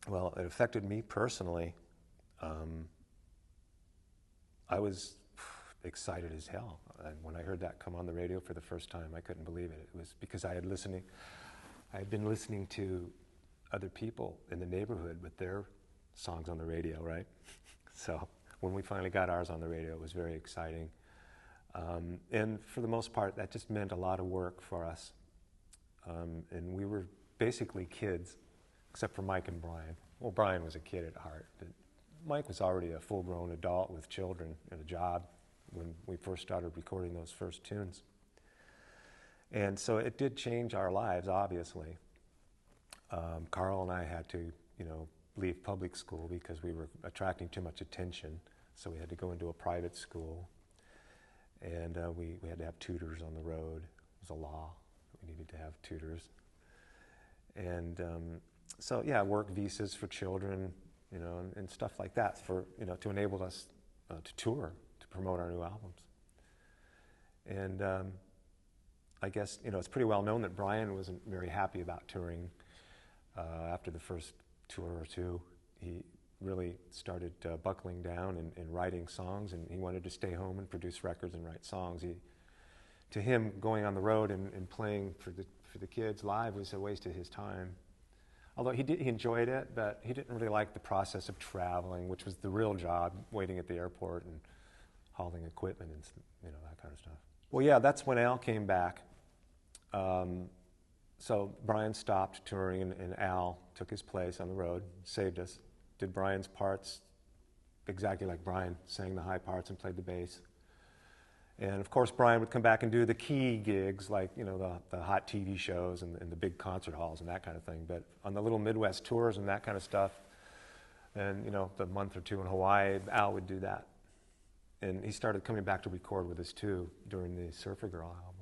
Well, it affected me personally. Um, I was excited as hell. And when I heard that come on the radio for the first time, I couldn't believe it. It was because I had been listening to other people in the neighborhood with their songs on the radio, right? So when we finally got ours on the radio, it was very exciting. And for the most part, that just meant a lot of work for us. And we were basically kids, except for Mike and Brian. Well, Brian was a kid at heart, but Mike was already a full-grown adult with children and a job when we first started recording those first tunes. And so it did change our lives, obviously. Carl and I had to, leave public school because we were attracting too much attention. So we had to go into a private school. And we had to have tutors on the road. It was a law. We needed to have tutors. And so, yeah, work visas for children, and stuff like that to enable us to tour, to promote our new albums. And I guess, it's pretty well known that Brian wasn't very happy about touring after the first tour or two. He really started buckling down and writing songs, and he wanted to stay home and produce records and write songs. To him, going on the road and playing for the kids live was a waste of his time. Although he enjoyed it, but he didn't really like the process of traveling, which was the real job, waiting at the airport and hauling equipment and that kind of stuff. Well, yeah, that's when Al came back. So Brian stopped touring, and Al took his place on the road, saved us, did Brian's parts exactly like Brian, sang the high parts and played the bass. And of course, Brian would come back and do the key gigs, like the hot TV shows and the big concert halls and that kind of thing. But on the little Midwest tours and that kind of stuff, and the month or two in Hawaii, Al would do that. And he started coming back to record with us too during the Surfer Girl album.